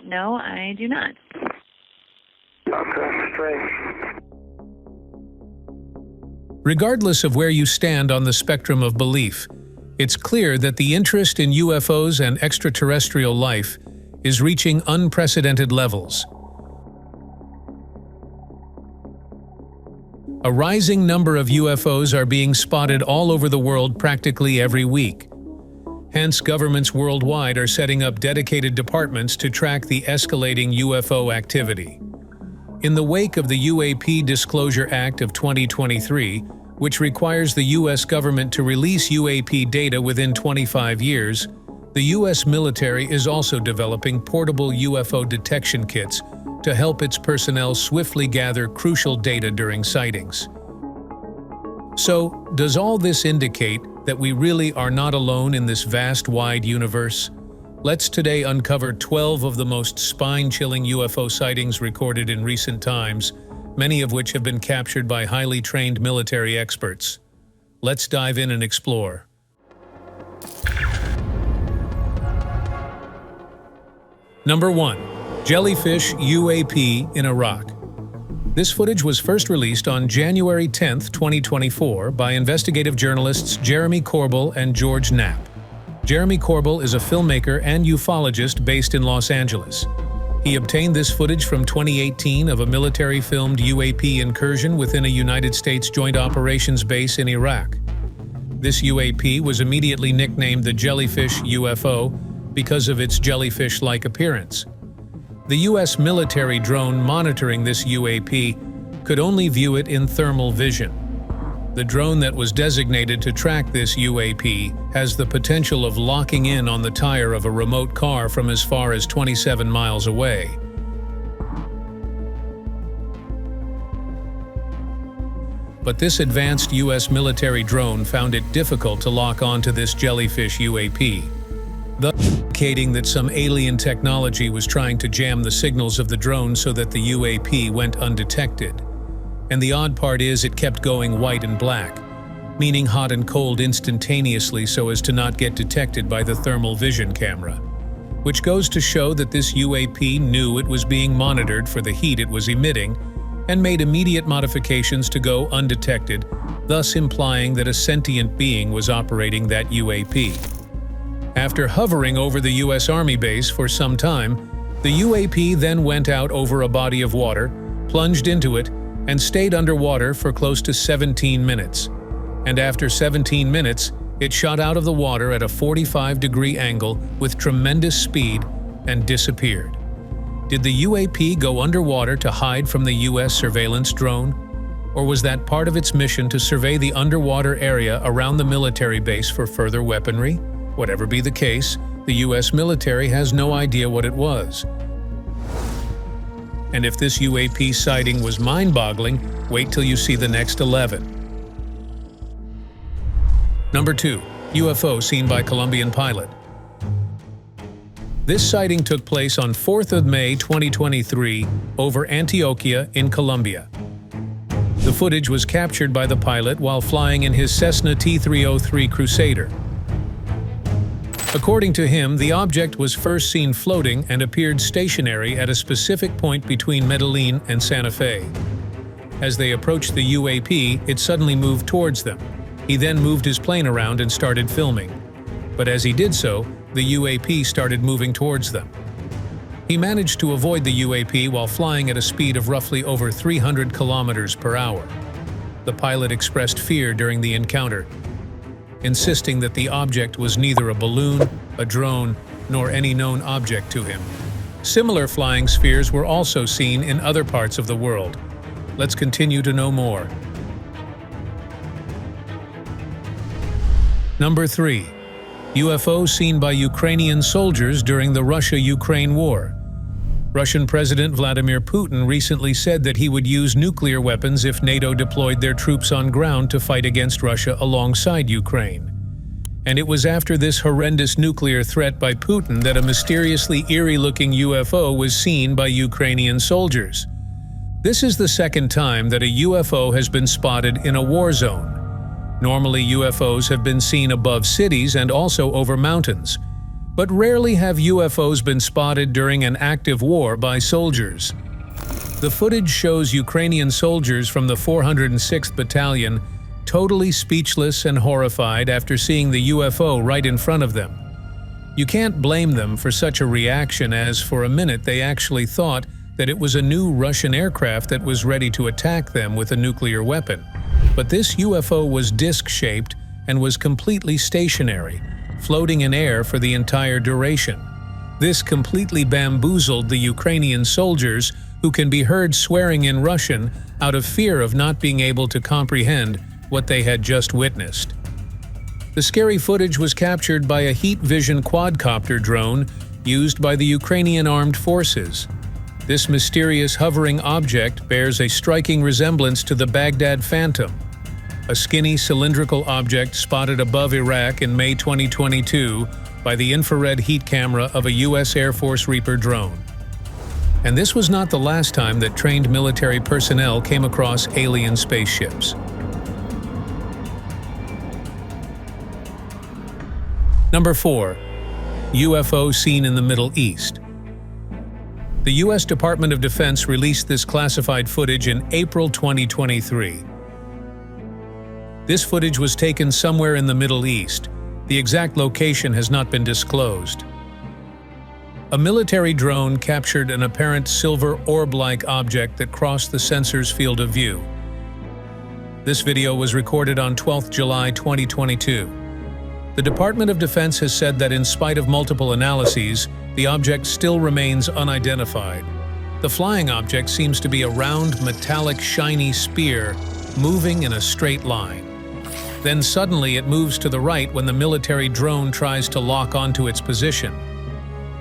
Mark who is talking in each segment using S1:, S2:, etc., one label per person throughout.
S1: No, I do not.
S2: Okay, strange.
S3: Regardless of where you stand on the spectrum of belief, it's clear that the interest in UFOs and extraterrestrial life is reaching unprecedented levels. A rising number of UFOs are being spotted all over the world practically every week. Hence, governments worldwide are setting up dedicated departments to track the escalating UFO activity. In the wake of the UAP Disclosure Act of 2023, which requires the U.S. government to release UAP data within 25 years, the U.S. military is also developing portable UFO detection kits to help its personnel swiftly gather crucial data during sightings. So, does all this indicate that we really are not alone in this vast, wide universe? Let's today uncover 12 of the most spine-chilling UFO sightings recorded in recent times, many of which have been captured by highly trained military experts. Let's dive in and explore. Number 1. Jellyfish UAP in Iraq. This footage was first released on January 10, 2024 by investigative journalists Jeremy Corbell and George Knapp. Jeremy Corbell is a filmmaker and ufologist based in Los Angeles. He obtained this footage from 2018 of a military-filmed UAP incursion within a United States Joint Operations base in Iraq. This UAP was immediately nicknamed the Jellyfish UFO because of its jellyfish-like appearance. The U.S. military drone monitoring this UAP could only view it in thermal vision. The drone that was designated to track this UAP has the potential of locking in on the tire of a remote car from as far as 27 miles away. But this advanced U.S. military drone found it difficult to lock onto this jellyfish UAP, thus indicating that some alien technology was trying to jam the signals of the drone so that the UAP went undetected. And the odd part is it kept going white and black, meaning hot and cold instantaneously so as to not get detected by the thermal vision camera, which goes to show that this UAP knew it was being monitored for the heat it was emitting and made immediate modifications to go undetected, thus implying that a sentient being was operating that UAP. After hovering over the U.S. Army base for some time, the UAP then went out over a body of water, plunged into it, and stayed underwater for close to 17 minutes. And after 17 minutes, it shot out of the water at a 45-degree angle with tremendous speed and disappeared. Did the UAP go underwater to hide from the U.S. surveillance drone? Or was that part of its mission to survey the underwater area around the military base for further weaponry? Whatever be the case, the U.S. military has no idea what it was. And if this UAP sighting was mind-boggling, wait till you see the next 11. Number 2. UFO seen by Colombian pilot. This sighting took place on 4th of May 2023 over Antioquia in Colombia. The footage was captured by the pilot while flying in his Cessna T-303 Crusader. According to him, the object was first seen floating and appeared stationary at a specific point between Medellin and Santa Fe. As they approached the UAP, it suddenly moved towards them. He then moved his plane around and started filming. But as he did so, the UAP started moving towards them. He managed to avoid the UAP while flying at a speed of roughly over 300 kilometers per hour. The pilot expressed fear during the encounter, insisting that the object was neither a balloon, a drone, nor any known object to him. Similar flying spheres were also seen in other parts of the world. Let's continue to know more. Number 3. UFO seen by Ukrainian soldiers during the Russia-Ukraine war. Russian President Vladimir Putin recently said that he would use nuclear weapons if NATO deployed their troops on ground to fight against Russia alongside Ukraine. And it was after this horrendous nuclear threat by Putin that a mysteriously eerie-looking UFO was seen by Ukrainian soldiers. This is the second time that a UFO has been spotted in a war zone. Normally, UFOs have been seen above cities and also over mountains. But rarely have UFOs been spotted during an active war by soldiers. The footage shows Ukrainian soldiers from the 406th Battalion totally speechless and horrified after seeing the UFO right in front of them. You can't blame them for such a reaction, as for a minute they actually thought that it was a new Russian aircraft that was ready to attack them with a nuclear weapon. But this UFO was disc-shaped and was completely stationary, floating in air for the entire duration. This completely bamboozled the Ukrainian soldiers, who can be heard swearing in Russian out of fear of not being able to comprehend what they had just witnessed. The scary footage was captured by a heat vision quadcopter drone used by the Ukrainian armed forces. This mysterious hovering object bears a striking resemblance to the Baghdad Phantom, a skinny cylindrical object spotted above Iraq in May 2022 by the infrared heat camera of a U.S. Air Force Reaper drone. And this was not the last time that trained military personnel came across alien spaceships. Number 4. UFO seen in the Middle East. The U.S. Department of Defense released this classified footage in April 2023. This footage was taken somewhere in the Middle East. The exact location has not been disclosed. A military drone captured an apparent silver orb-like object that crossed the sensor's field of view. This video was recorded on 12 July 2022. The Department of Defense has said that in spite of multiple analyses, the object still remains unidentified. The flying object seems to be a round, metallic, shiny spear moving in a straight line. Then suddenly it moves to the right when the military drone tries to lock onto its position.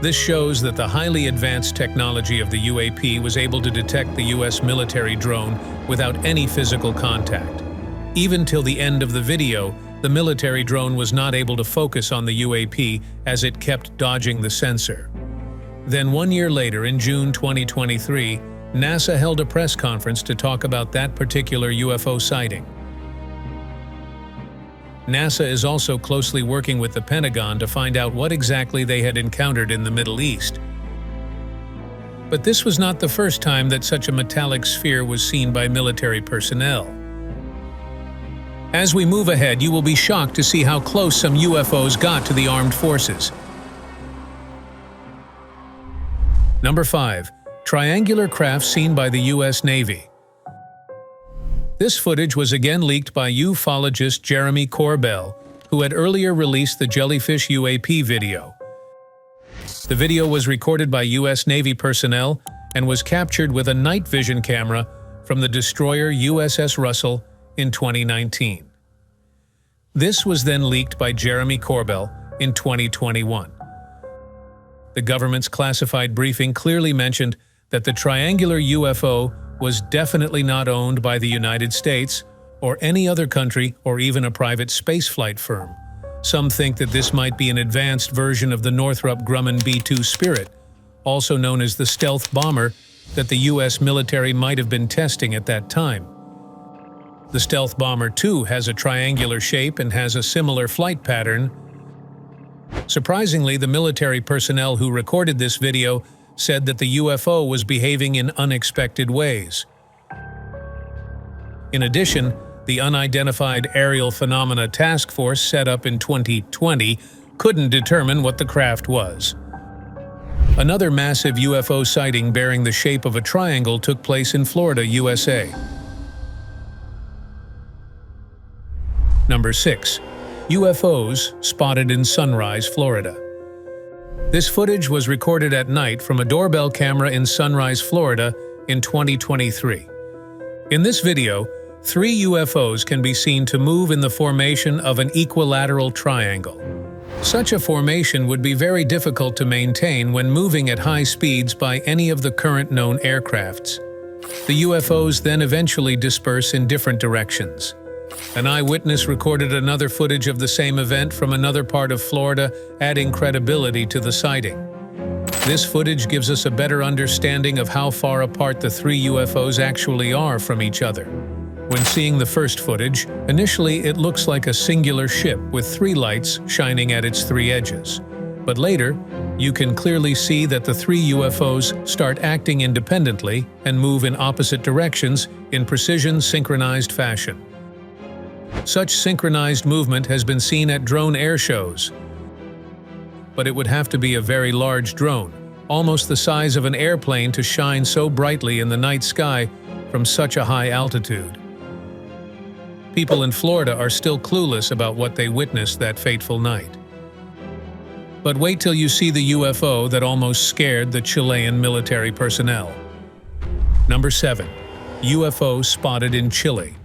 S3: This shows that the highly advanced technology of the UAP was able to detect the U.S. military drone without any physical contact. Even till the end of the video, the military drone was not able to focus on the UAP as it kept dodging the sensor. Then 1 year later, in June 2023, NASA held a press conference to talk about that particular UFO sighting. NASA is also closely working with the Pentagon to find out what exactly they had encountered in the Middle East. But this was not the first time that such a metallic sphere was seen by military personnel. As we move ahead, you will be shocked to see how close some UFOs got to the armed forces. Number 5. Triangular craft seen by the U.S. Navy. This footage was again leaked by ufologist Jeremy Corbell, who had earlier released the Jellyfish UAP video. The video was recorded by U.S. Navy personnel and was captured with a night vision camera from the destroyer USS Russell in 2019. This was then leaked by Jeremy Corbell in 2021. The government's classified briefing clearly mentioned that the triangular UFO was definitely not owned by the United States or any other country or even a private spaceflight firm. Some think that this might be an advanced version of the Northrop Grumman B-2 Spirit, also known as the stealth bomber that the U.S. military might have been testing at that time. The stealth bomber too has a triangular shape and has a similar flight pattern. Surprisingly, the military personnel who recorded this video said that the UFO was behaving in unexpected ways. In addition, the Unidentified Aerial Phenomena Task Force set up in 2020 couldn't determine what the craft was. Another massive UFO sighting bearing the shape of a triangle took place in Florida, USA. Number 6. UFOs spotted in Sunrise, Florida. This footage was recorded at night from a doorbell camera in Sunrise, Florida in 2023. In this video, 3 UFOs can be seen to move in the formation of an equilateral triangle. Such a formation would be very difficult to maintain when moving at high speeds by any of the current known aircrafts. The UFOs then eventually disperse in different directions. An eyewitness recorded another footage of the same event from another part of Florida, adding credibility to the sighting. This footage gives us a better understanding of how far apart the 3 UFOs actually are from each other. When seeing the first footage, initially it looks like a singular ship with 3 lights shining at its 3 edges. But later, you can clearly see that the three UFOs start acting independently and move in opposite directions in precision synchronized fashion. Such synchronized movement has been seen at drone air shows. But it would have to be a very large drone, almost the size of an airplane, to shine so brightly in the night sky from such a high altitude. People in Florida are still clueless about what they witnessed that fateful night. But wait till you see the UFO that almost scared the Chilean military personnel. Number 7. UFO spotted in Chile.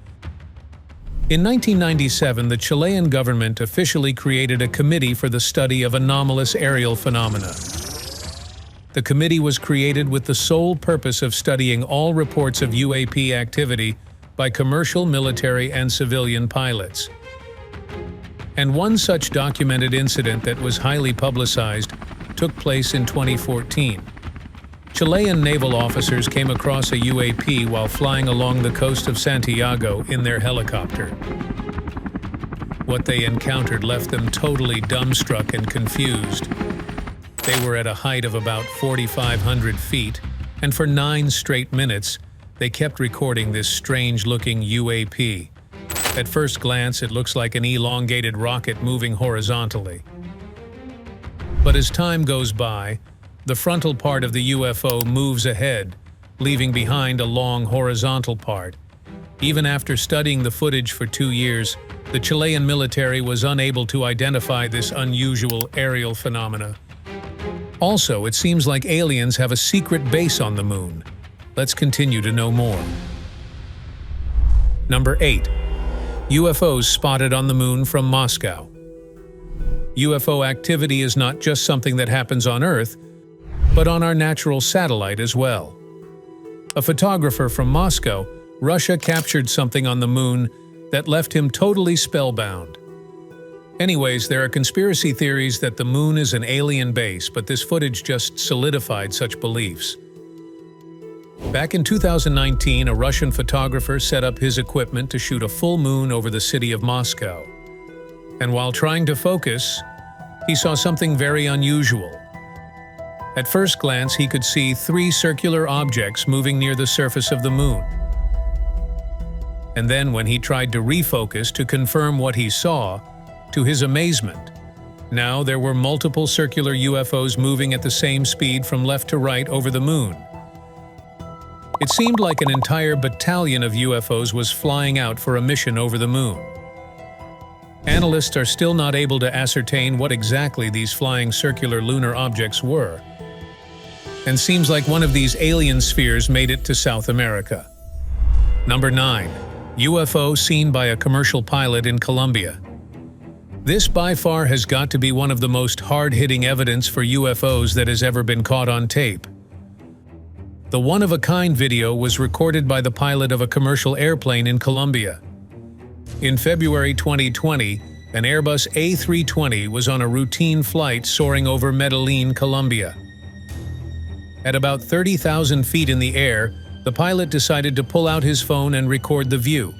S3: In 1997, the Chilean government officially created a committee for the study of anomalous aerial phenomena. The committee was created with the sole purpose of studying all reports of UAP activity by commercial, military, and civilian pilots. And one such documented incident that was highly publicized took place in 2014. Chilean naval officers came across a UAP while flying along the coast of Santiago in their helicopter. What they encountered left them totally dumbstruck and confused. They were at a height of about 4,500 feet, and for 9 straight minutes, they kept recording this strange-looking UAP. At first glance, it looks like an elongated rocket moving horizontally. But as time goes by, the frontal part of the UFO moves ahead, leaving behind a long horizontal part. Even after studying the footage for 2 years, the Chilean military was unable to identify this unusual aerial phenomena. Also, it seems like aliens have a secret base on the moon. Let's continue to know more. Number 8. UFOs spotted on the moon from Moscow. UFO activity is not just something that happens on Earth, but on our natural satellite as well. A photographer from Moscow, Russia, captured something on the moon that left him totally spellbound. Anyways, there are conspiracy theories that the moon is an alien base, but this footage just solidified such beliefs. Back in 2019, a Russian photographer set up his equipment to shoot a full moon over the city of Moscow. And while trying to focus, he saw something very unusual. At first glance, he could see 3 circular objects moving near the surface of the moon. And then when he tried to refocus to confirm what he saw, to his amazement, now there were multiple circular UFOs moving at the same speed from left to right over the moon. It seemed like an entire battalion of UFOs was flying out for a mission over the moon. Analysts are still not able to ascertain what exactly these flying circular lunar objects were. And seems like one of these alien spheres made it to South America. Number 9. UFO seen by a commercial pilot in Colombia. This by far has got to be one of the most hard-hitting evidence for UFOs that has ever been caught on tape. The one-of-a-kind video was recorded by the pilot of a commercial airplane in Colombia. In February 2020, an Airbus A320 was on a routine flight soaring over Medellin, Colombia. At about 30,000 feet in the air, the pilot decided to pull out his phone and record the view.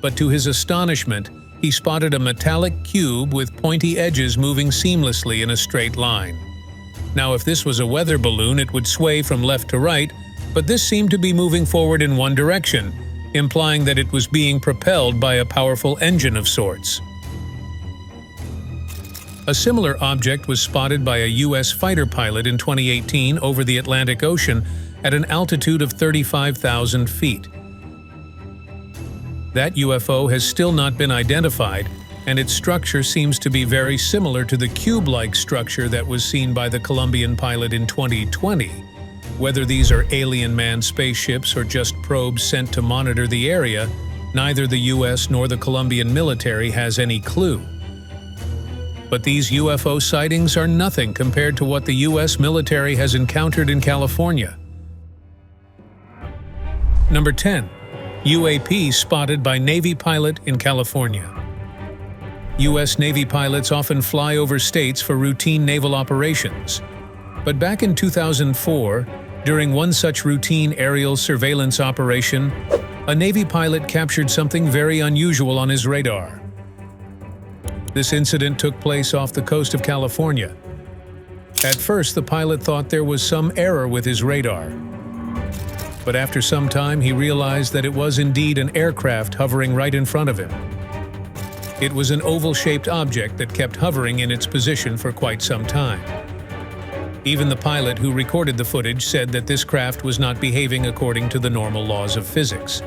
S3: But to his astonishment, he spotted a metallic cube with pointy edges moving seamlessly in a straight line. Now, if this was a weather balloon, it would sway from left to right, but this seemed to be moving forward in one direction, implying that it was being propelled by a powerful engine of sorts. A similar object was spotted by a U.S. fighter pilot in 2018 over the Atlantic Ocean at an altitude of 35,000 feet. That UFO has still not been identified, and its structure seems to be very similar to the cube-like structure that was seen by the Colombian pilot in 2020. Whether these are alien manned spaceships or just probes sent to monitor the area, neither the U.S. nor the Colombian military has any clue. But these UFO sightings are nothing compared to what the U.S. military has encountered in California. Number 10. UAP spotted by Navy pilot in California. U.S. Navy pilots often fly over states for routine naval operations. But back in 2004, during one such routine aerial surveillance operation, a Navy pilot captured something very unusual on his radar. This incident took place off the coast of California. At first, the pilot thought there was some error with his radar. But after some time, he realized that it was indeed an aircraft hovering right in front of him. It was an oval-shaped object that kept hovering in its position for quite some time. Even the pilot who recorded the footage said that this craft was not behaving according to the normal laws of physics.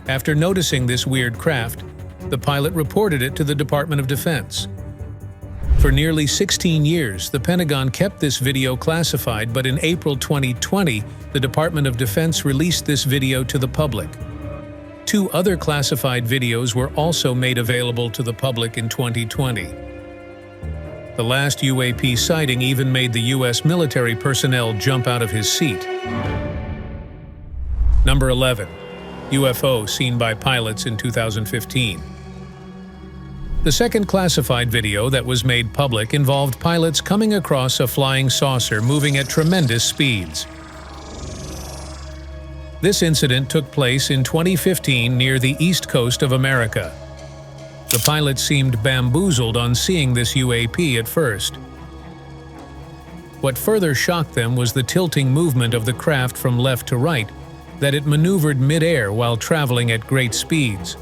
S3: After noticing this weird craft, the pilot reported it to the Department of Defense. For nearly 16 years, the Pentagon kept this video classified, but in April 2020, the Department of Defense released this video to the public. 2 other classified videos were also made available to the public in 2020. The last UAP sighting even made the U.S. military personnel jump out of his seat. Number 11. UFO seen by pilots in 2015. The second classified video that was made public involved pilots coming across a flying saucer moving at tremendous speeds. This incident took place in 2015 near the east coast of America. The pilots seemed bamboozled on seeing this UAP at first. What further shocked them was the tilting movement of the craft from left to right, that it maneuvered mid-air while traveling at great speeds.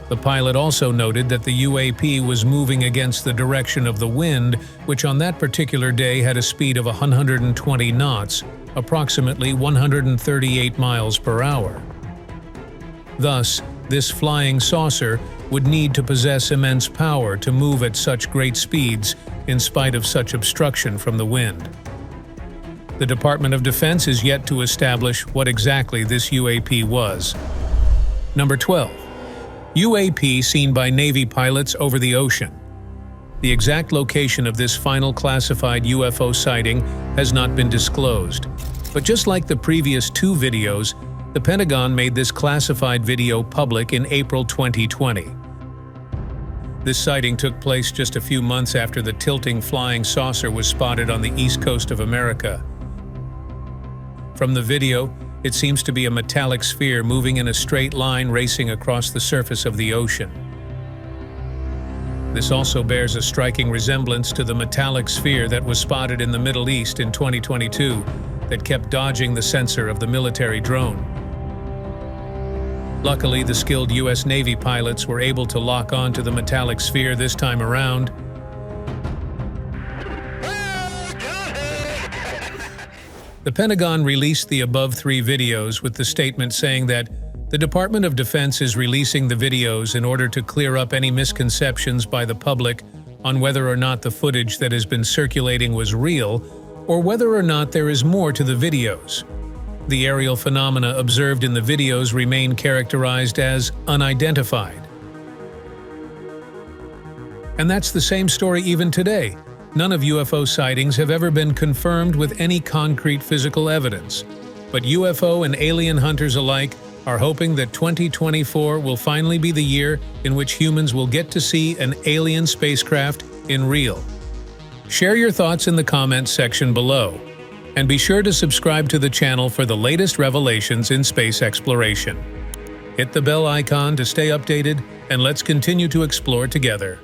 S3: The pilot also noted that the UAP was moving against the direction of the wind, which on that particular day had a speed of 120 knots, approximately 138 miles per hour. Thus, this flying saucer would need to possess immense power to move at such great speeds in spite of such obstruction from the wind. The Department of Defense is yet to establish what exactly this UAP was. Number 12. UAP seen by Navy pilots over the ocean. The exact location of this final classified UFO sighting has not been disclosed. But just like the previous 2 videos, the Pentagon made this classified video public in April 2020. This sighting took place just a few months after the tilting flying saucer was spotted on the east coast of America. From the video, it seems to be a metallic sphere moving in a straight line racing across the surface of the ocean. This also bears a striking resemblance to the metallic sphere that was spotted in the Middle East in 2022 that kept dodging the sensor of the military drone. Luckily, the skilled U.S. Navy pilots were able to lock on to the metallic sphere this time around. The Pentagon released the above 3 videos with the statement saying that the Department of Defense is releasing the videos in order to clear up any misconceptions by the public on whether or not the footage that has been circulating was real, or whether or not there is more to the videos. The aerial phenomena observed in the videos remain characterized as unidentified. And that's the same story even today. None of UFO sightings have ever been confirmed with any concrete physical evidence. But UFO and alien hunters alike are hoping that 2024 will finally be the year in which humans will get to see an alien spacecraft in real. Share your thoughts in the comments section below. And be sure to subscribe to the channel for the latest revelations in space exploration. Hit the bell icon to stay updated, and let's continue to explore together.